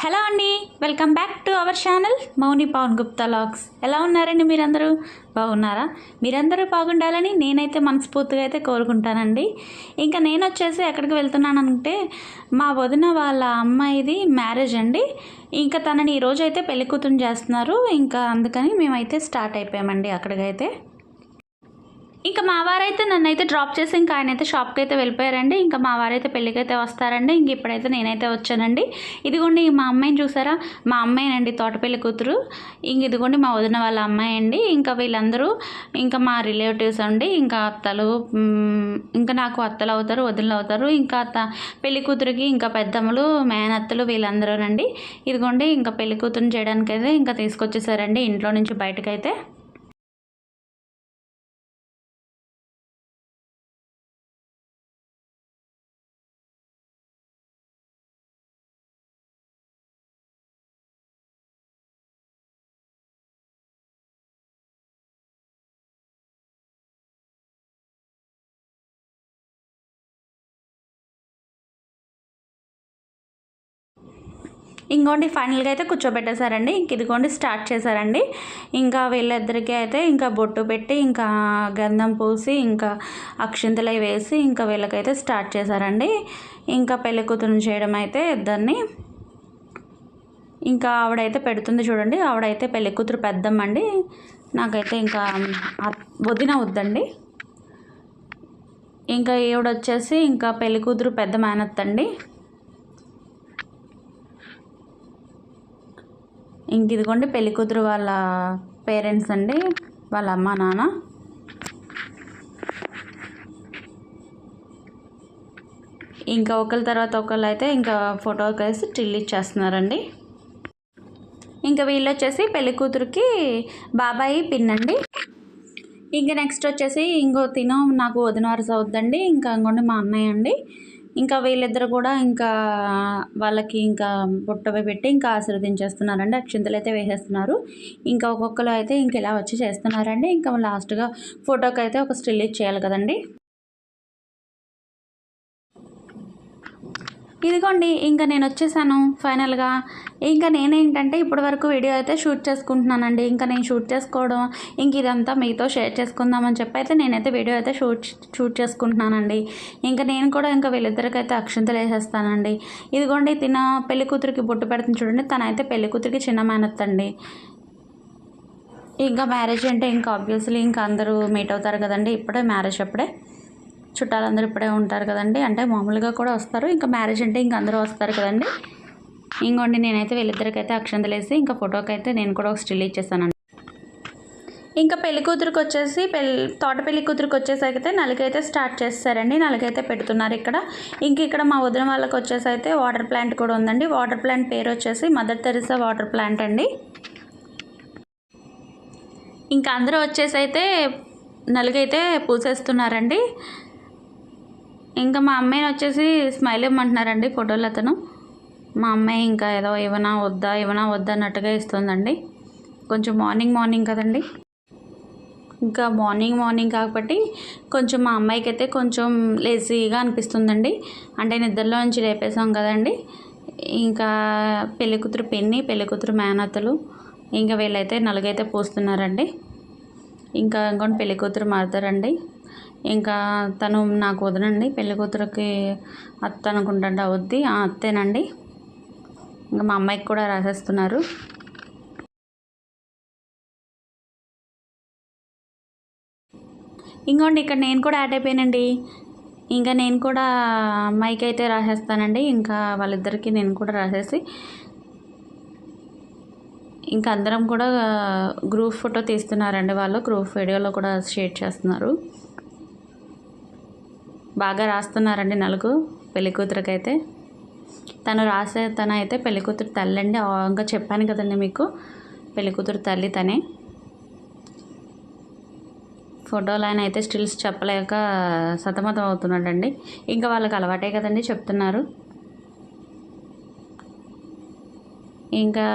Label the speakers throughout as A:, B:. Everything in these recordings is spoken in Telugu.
A: హలో అండి, welcome back to our channel Mouni Pavan Gupta logs. ఎలా ఉన్నారండి? మీరందరూ బాగున్నారా? మీరందరూ బాగుండాలని నేనైతే మనస్ఫూర్తిగా అయితే కోరుకుంటానండి. ఇంకా నేను వచ్చేసి ఎక్కడికి వెళ్తున్నానంటే మా వదిన వాళ్ళ అమ్మాయిది మ్యారేజ్ అండి. ఇంకా తనని ఈరోజు అయితే పెళ్లి కూతురు చేస్తున్నారు. ఇంకా అందుకని మేమైతే స్టార్ట్ అయిపోయామండి అక్కడికైతే. ఇంకా మా వారైతే నన్నైతే డ్రాప్ చేసి ఇంకా ఆయనైతే షాప్కి అయితే వెళ్ళిపోయారండి. ఇంకా మా వారైతే పెళ్ళికైతే వస్తారండి. ఇంక ఇప్పుడైతే నేనైతే వచ్చానండి. ఇదిగోండి మా అమ్మాయిని చూసారా? మా అమ్మాయినండి, తోటపల్లి కూతురు. ఇంక ఇదిగోండి మా వదిన వాళ్ళ అమ్మాయి అండి. ఇంకా వీళ్ళందరూ ఇంకా మా రిలేటివ్స్ అండి. ఇంకా అత్తలు, ఇంకా నాకు అత్తలు అవుతారు, వదినలు అవుతారు. ఇంకా పెళ్లి కూతురికి ఇంకా పెద్దమ్మలు, మేనత్తలు వీళ్ళందరూనండి. ఇదిగోండి ఇంకా పెళ్లి కూతురుని చేయడానికైతే ఇంకా తీసుకొచ్చేసారండి ఇంట్లో నుంచి బయటకైతే. ఇంకోండి ఫైనల్గా అయితే కూర్చోబెట్టేశారండి. ఇంక ఇదిగోండి స్టార్ట్ చేశారండి. ఇంకా వీళ్ళిద్దరికీ అయితే ఇంకా బొట్టు పెట్టి ఇంకా గంధం పూసి ఇంకా అక్షింతలు వేసి ఇంకా వీళ్ళకైతే స్టార్ట్ చేశారండి. ఇంకా పెళ్లి కూతురుని చేయడం అయితే ఇద్దరిని. ఇంకా ఆవిడైతే పెడుతుంది చూడండి. ఆవిడైతే పెళ్లి కూతురు పెద్దమ్మండి. నాకైతే ఇంకా వదిన వద్దండి. ఇంకా ఈవిడొచ్చేసి ఇంకా పెళ్లి కూతురు పెద్ద మేనత్తండి. ఇంక ఇదిగోండి పెళ్లి కూతురు వాళ్ళ పేరెంట్స్ అండి, వాళ్ళ అమ్మ నాన్న. ఇంకా ఒకరి తర్వాత ఒకళ్ళు అయితే ఇంకా ఫోటోకి వేసి స్టిల్ ఇచ్చేస్తున్నారండి. ఇంకా వీళ్ళు వచ్చేసి పెళ్లి కూతురికి బాబాయి పిన్నండి. ఇంకా నెక్స్ట్ వచ్చేసి ఇంకో నాకు వదిన వరుస అవుద్దండి. ఇంకా ఇంకోండి మా అన్నయ్య అండి. ఇంకా వీళ్ళిద్దరు కూడా ఇంకా వాళ్ళకి ఇంకా బుట్టవి పెట్టి ఇంకా ఆశీర్వదించేస్తున్నారండి. అక్షింతలు అయితే వేసేస్తున్నారు. ఇంకా ఒక్కొక్కరు అయితే ఇంక ఇలా వచ్చి చేస్తున్నారండి. ఇంకా లాస్ట్గా ఫోటోకి అయితే ఒక స్టిల్ ఇచ్చేయాలి కదండి. ఇదిగోండి ఇంకా నేను వచ్చేసాను ఫైనల్గా. ఇంకా నేనేంటంటే ఇప్పటి వరకు వీడియో అయితే షూట్ చేసుకుంటున్నానండి. ఇంకా నేను షూట్ చేసుకోవడం ఇంక ఇదంతా మీతో షేర్ చేసుకుందామని చెప్పి అయితే నేనైతే వీడియో అయితే షూట్ చేసుకుంటున్నానండి. ఇంకా నేను కూడా ఇంకా వీళ్ళిద్దరికైతే అక్షింతలు వేసేస్తానండి. ఇదిగోండి పెళ్లి కూతురికి బొట్టు పెడుతుంది చూడండి. తనైతే పెళ్లి కూతురికి చిన్న మేనత్తండి. ఇంకా మ్యారేజ్ అంటే ఇంకా ఆబ్వియస్లీ ఇంకా అందరూ మీట్ అవుతారు కదండి. ఇప్పుడే మ్యారేజ్ అప్పుడే చుట్టాలందరూ ఇప్పుడే ఉంటారు కదండి. అంటే మామూలుగా కూడా వస్తారు. ఇంకా మ్యారేజ్ అంటే ఇంకా అందరూ వస్తారు కదండి. ఇంకోండి నేనైతే వీళ్ళిద్దరికైతే అక్షంతలు వేసి ఇంకా ఫోటోకి అయితే నేను కూడా ఒక స్టిల్ ఇచ్చేసానండి. ఇంకా పెళ్లి కూతురికి వచ్చేసి తోట పెళ్లి కూతురికి వచ్చేసరికి నలుగైతే స్టార్ట్ చేస్తారండి. నలుగైతే పెడుతున్నారు ఇక్కడ. ఇంక ఇక్కడ మా వదిన వాళ్ళకి వచ్చేసి అయితే వాటర్ ప్లాంట్ కూడా ఉందండి. వాటర్ ప్లాంట్ పేరు వచ్చేసి మదర్ తెరిసా వాటర్ ప్లాంట్ అండి. ఇంకా అందరూ వచ్చేసి అయితే నలుగైతే పూసేస్తున్నారండి. ఇంకా మా అమ్మాయిని వచ్చేసి స్మైల్ ఇవ్వమంటున్నారండి ఫోటోలు అతను. మా అమ్మాయి ఇంకా ఏదో ఇవ్వనా వద్దా అన్నట్టుగా ఇస్తుందండి. కొంచెం మార్నింగ్ కదండి. ఇంకా మార్నింగ్ కాబట్టి కొంచెం మా అమ్మాయికి అయితే కొంచెం లేజీగా అనిపిస్తుందండి. అంటే నిద్రలో నుంచి లేపేసాం కదండి. ఇంకా పెళ్ళికూతురు పిన్ని, పెళ్ళికూతురు మేనత్తలు ఇంకా వీళ్ళైతే నలుగైతే పూస్తున్నారండి. ఇంకా ఇంకొని పెళ్ళికూతురు మారుతారండి. ఇంకా తను నాకు వదనండి. పెళ్లి కూతురికి అత్త అనుకుంటా అవుద్ది. అత్తేనండి. ఇంకా మా అమ్మాయికి కూడా రాసేస్తున్నారు. ఇంకోండి ఇక్కడ నేను కూడా యాడ్ అయిపోయానండి. ఇంకా నేను కూడా అమ్మాయికి అయితే రాసేస్తానండి. ఇంకా వాళ్ళిద్దరికీ నేను కూడా రాసేసి ఇంకా అందరం కూడా గ్రూప్ ఫోటో తీస్తున్నారండి. వాళ్ళు గ్రూప్ వీడియోలో కూడా షేర్ చేస్తున్నారు. బాగా రాస్తున్నారండి నలుగు పెళ్లి కూతురికైతే. తన అయితే పెళ్లి కూతురు తల్లి అండి. ఇంకా చెప్పాను కదండి మీకు, పెళ్లి కూతురు తల్లి తనే. ఫోటోలో ఆయన అయితే స్టిల్స్ చెప్పలేక సతమతం అవుతున్నాడండి. ఇంకా వాళ్ళకి అలవాటే కదండి చెప్తున్నారు. ఇంకా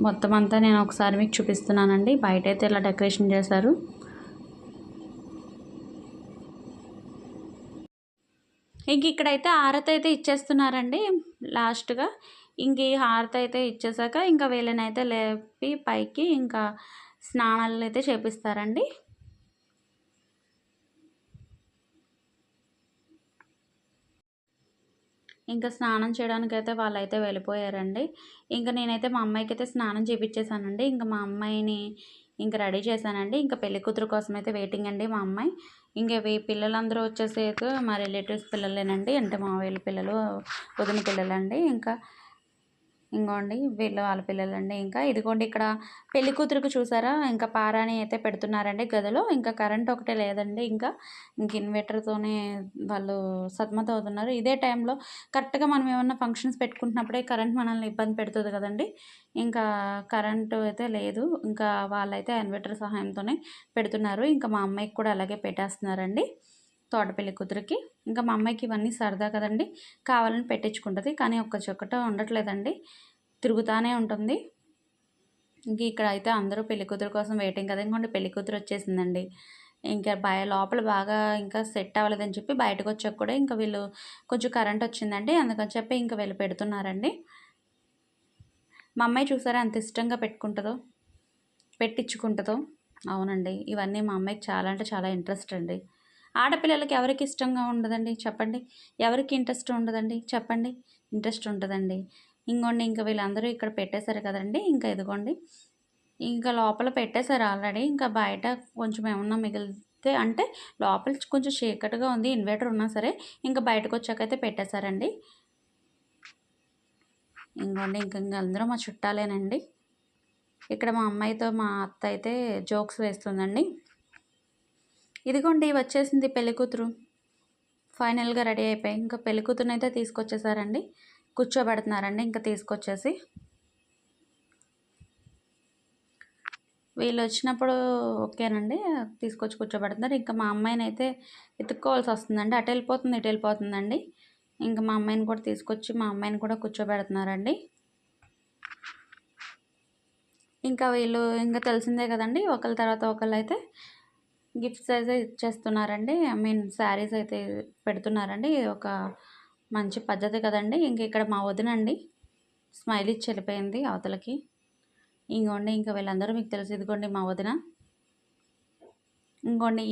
A: మొత్తం అంతా నేను ఒకసారి మీకు చూపిస్తున్నానండి. బయట అయితే ఇలా డెకరేషన్ చేశారు. ఇంక ఇక్కడైతే ఆరతి అయితే ఇచ్చేస్తున్నారండి లాస్ట్గా. ఇంక ఈ హారతి అయితే ఇచ్చేసాక ఇంకా వీళ్ళనైతే లేపి పైకి ఇంకా స్నానాలు అయితే చేపిస్తారండి. ఇంకా స్నానం చేయడానికైతే వాళ్ళైతే వెళ్ళిపోయారండి. ఇంక నేనైతే మా అమ్మాయికైతే స్నానం చేపిచ్చేసానండి. ఇంక మా అమ్మాయిని ఇంక రెడీ చేశానండి. ఇంక పెళ్ళికూతురు కోసం అయితే వెయిటింగ్ అండి మా అమ్మాయి. ఇంక పిల్లలందరూ వచ్చేసి అయితే మా రిలేటివ్స్ పిల్లలేనండి. అంటే మావయ్య పిల్లలు, వదిన పిల్లలండి. ఇంకా ఇంగోండి వీళ్ళు వాళ్ళ పిల్లలండి. ఇంకా ఇదిగోండి ఇక్కడ పెళ్లి కూతురికి చూసారా ఇంకా పారాని అయితే పెడుతున్నారండి గదిలో. ఇంకా కరెంట్ ఒకటే లేదండి. ఇంకా ఇన్వర్టర్తోనే వాళ్ళు సతమతం అవుతున్నారు. ఇదే టైంలో కరెక్ట్గా మనం ఏమన్నా ఫంక్షన్స్ పెట్టుకుంటున్నప్పుడే కరెంట్ మనల్ని ఇబ్బంది పెడుతుంది కదండి. ఇంకా కరెంటు అయితే లేదు. ఇంకా వాళ్ళైతే ఇన్వర్టర్ సహాయంతోనే పెడుతున్నారు. ఇంకా మా అమ్మాయికి కూడా అలాగే పెట్టేస్తున్నారండి తోట పెళ్లి కూతురికి. ఇంకా మా అమ్మాయికి ఇవన్నీ సరదా కదండి, కావాలని పెట్టించుకుంటుంది. కానీ ఒక్క చోకట ఉండట్లేదండి, తిరుగుతూనే ఉంటుంది. ఇంక ఇక్కడ అయితే అందరూ పెళ్ళికూతురు కోసం వెయిటింగ్ కదా. ఇంకోండి పెళ్ళికూతురు వచ్చేసిందండి. ఇంకా లోపల బాగా ఇంకా సెట్ అవ్వలేదని చెప్పి బయటకు వచ్చాక కూడా ఇంకా వీళ్ళు కొంచెం కరెంట్ వచ్చిందండి, అందుకని చెప్పి ఇంకా వీళ్ళు పెడుతున్నారండి. మా అమ్మాయి చూసారా ఎంత ఇష్టంగా పెట్టించుకుంటుందో. అవునండి, ఇవన్నీ మా అమ్మాయికి చాలా అంటే చాలా ఇంట్రెస్ట్ అండి. ఆడపిల్లలకి ఎవరికి ఇష్టంగా ఉండదండి చెప్పండి, ఎవరికి ఇంట్రెస్ట్ ఉండదండి చెప్పండి, ఇంట్రెస్ట్ ఉంటుందండి. ఇంకోండి ఇంకా వీళ్ళందరూ ఇక్కడ పెట్టేశారు కదండి. ఇంకా ఇదిగోండి ఇంకా లోపల పెట్టేశారు ఆల్రెడీ. ఇంకా బయట కొంచెం ఏమన్నా మిగిలితే అంటే లోపల కొంచెం చీకటిగా ఉంది, ఇన్వర్టర్ ఉన్నా సరే ఇంకా బయటకు వచ్చాకైతే పెట్టేశారండి. ఇంకోండి ఇంకా అందరూ మా చుట్టాలేనండి. ఇక్కడ మా అమ్మాయితో మా అత్త అయితే జోక్స్ వేస్తుందండి. ఇదిగోండి వచ్చేసింది పెళ్ళికూతురు, ఫైనల్గా రెడీ అయిపోయి ఇంకా పెళ్ళికూతురుని అయితే తీసుకొచ్చేసారండి, కూర్చోబెడుతున్నారండి. ఇంకా తీసుకొచ్చేసి వీళ్ళు వచ్చినప్పుడు ఓకేనండి తీసుకొచ్చి కూర్చోబెడుతున్నారు. ఇంకా మా అమ్మాయిని అయితే ఎత్తుక్కోవాల్సి వస్తుందండి, అటు వెళ్ళిపోతుంది ఇటు వెళ్ళిపోతుందండి. ఇంకా మా అమ్మాయిని కూడా తీసుకొచ్చి మా అమ్మాయిని కూడా కూర్చోబెడుతున్నారండి. ఇంకా వీళ్ళు ఇంకా తెలిసిందే కదండి, ఒకళ్ళ తర్వాత ఒకళ్ళు అయితే గిఫ్ట్స్ అయితే ఇచ్చేస్తున్నారండి. ఐ మీన్ శారీస్ అయితే పెడుతున్నారండి. ఒక మంచి పద్ధతి కదండి. ఇంక ఇక్కడ మా వదినండి స్మైల్ ఇచ్చి వెళ్ళిపోయింది అవతలకి. ఇంకోండి ఇంకా వీళ్ళందరూ మీకు తెలుసు, ఇదిగోండి మా వదిన. ఇంకోండి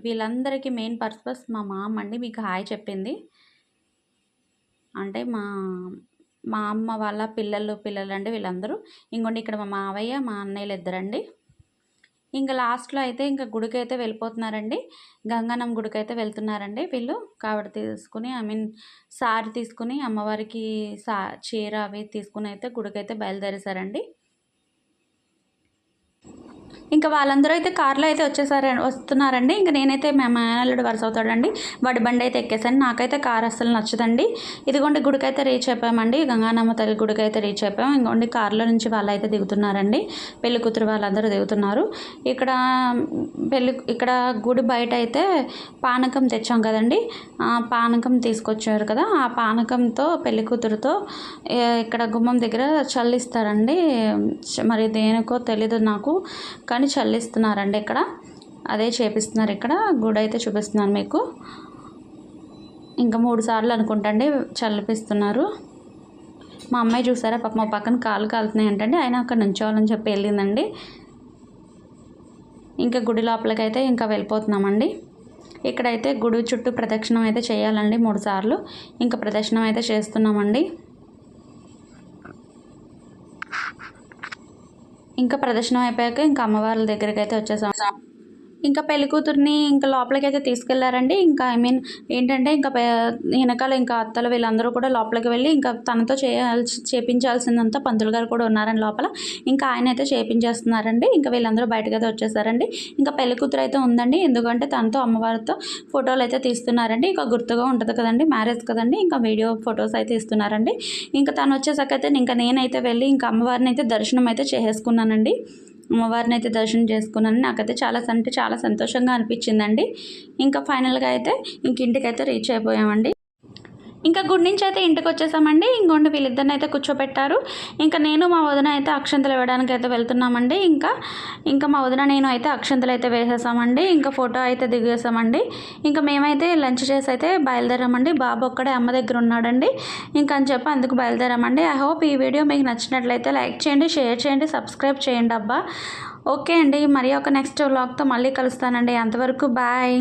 A: వీళ్ళందరికీ మెయిన్ పర్పస్ మా మామ అండి, మీకు హాయ్ చెప్పింది. అంటే మా అమ్మ వాళ్ళ పిల్లలండి వీళ్ళందరూ. ఇంకోండి ఇక్కడ మా మావయ్య మా అన్నయ్యలు ఇద్దరండి. ఇంకా లాస్ట్లో అయితే ఇంకా గుడికి అయితే వెళ్ళిపోతున్నారండి, గంగానమ్మ గుడికి అయితే వెళ్తున్నారండి వీళ్ళు. కావడ తీసుకుని ఐ మీన్ సారీ తీసుకుని అమ్మవారికి చీర అవి తీసుకుని అయితే గుడికి అయితే బయలుదేరేశారండి. ఇంకా వాళ్ళందరూ అయితే కార్లో అయితే వస్తున్నారండి. ఇంకా నేనైతే మా మేనల్లుడు వరుస అవుతాడండి, వాడి బండి అయితే ఎక్కేసాను. నాకైతే కార్ అస్సలు నచ్చదండి. ఇదిగోండి గుడికి అయితే రీచ్ అయిపోయామండి, గంగానమ్మ తల్లి గుడికి అయితే రీచ్ అయిపోయాం. ఇంకోండి కార్లో నుంచి వాళ్ళు అయితే దిగుతున్నారండి, పెళ్లి కూతురు వాళ్ళందరూ దిగుతున్నారు. ఇక్కడ గుడి బయట అయితే పానకం తెచ్చాం కదండి, పానకం తీసుకొచ్చారు కదా, ఆ పానకంతో పెళ్లి కూతురుతో ఇక్కడ గుమ్మం దగ్గర చల్లిస్తారండి. మరి దేనికో తెలీదు నాకు, కానీ చల్లిస్తున్నారండి ఇక్కడ, అదే చేపిస్తున్నారు. ఇక్కడ గుడి అయితే చూపిస్తున్నాను మీకు. ఇంకా 3 సార్లు అనుకుంటండి చల్లిపిస్తున్నారు. మా అమ్మాయి చూసారా పాప మా పక్కన కాలు కాలుతున్నాయి ఏంటండి, అయినా అక్కడ నుంచోవాలని చెప్పి వెళ్ళిందండి. ఇంకా గుడి లోపలికి అయితే ఇంకా వెళ్ళిపోతున్నామండి. ఇక్కడైతే గుడి చుట్టూ ప్రదక్షిణం అయితే చేయాలండి 3 సార్లు. ఇంకా ప్రదక్షిణం అయితే చేస్తున్నామండి. ఇంకా ప్రదర్శనం అయిపోయాక ఇంకా అమ్మవార్ల దగ్గరికి అయితే వచ్చేసాం. ఇంకా పెళ్లి కూతుర్ని ఇంకా లోపలికి అయితే తీసుకెళ్లారండి. ఇంకా ఐ మీన్ ఏంటంటే ఇంకా వెనకాల ఇంకా అత్తలు వీళ్ళందరూ కూడా లోపలికి వెళ్ళి ఇంకా తనతో చేపించాల్సిందంతా పంతులు గారు కూడా ఉన్నారండి లోపల. ఇంకా ఆయన అయితే చేపించేస్తున్నారండి. ఇంకా వీళ్ళందరూ బయటకు అయితే వచ్చేసారండి. ఇంకా పెళ్లి కూతురు అయితే ఉందండి, ఎందుకంటే తనతో అమ్మవారితో ఫోటోలు అయితే తీస్తున్నారండి. ఇంకా గుర్తుగా ఉంటుంది కదండి, మ్యారేజ్ కదండి, ఇంకా వీడియో ఫొటోస్ అయితే ఇస్తున్నారండి. ఇంకా తను వచ్చేసరికి ఇంకా నేనైతే వెళ్ళి ఇంకా అమ్మవారిని అయితే దర్శనం అయితే చేసుకున్నానండి. అమ్మవారిని అయితే దర్శనం చేసుకున్నాను. నాకైతే చాలా సంతోషంగా అనిపించిందండి. ఇంకా ఫైనల్గా అయితే ఇంటికైతే రీచ్ అయిపోయామండి. ఇంకా గుడి నుంచి అయితే ఇంటికి వచ్చేసామండి. ఇంకోండి వీళ్ళిద్దరిని అయితే కూర్చోపెట్టారు. ఇంకా నేను మా వదిన అయితే అక్షంతలు వేయడానికి అయితే వెళ్తున్నామండి. ఇంకా మా వదిన నేను అయితే అక్షంతలు అయితే వేసేసామండి. ఇంకా ఫోటో అయితే దిగేసామండి. ఇంకా మేమైతే లంచ్ చేసి అయితే బయలుదేరామండి. బాబు ఒక్కడే అమ్మ దగ్గర ఉన్నాడండి. ఇంకా అని చెప్పి అందుకు బయలుదేరామండి. ఐ హోప్ ఈ వీడియో మీకు నచ్చినట్లయితే లైక్ చేయండి, షేర్ చేయండి, సబ్స్క్రైబ్ చేయండి అబ్బా. ఓకే అండి, మరి ఒక నెక్స్ట్ వ్లాగ్తో మళ్ళీ కలుస్తానండి. అంతవరకు బాయ్.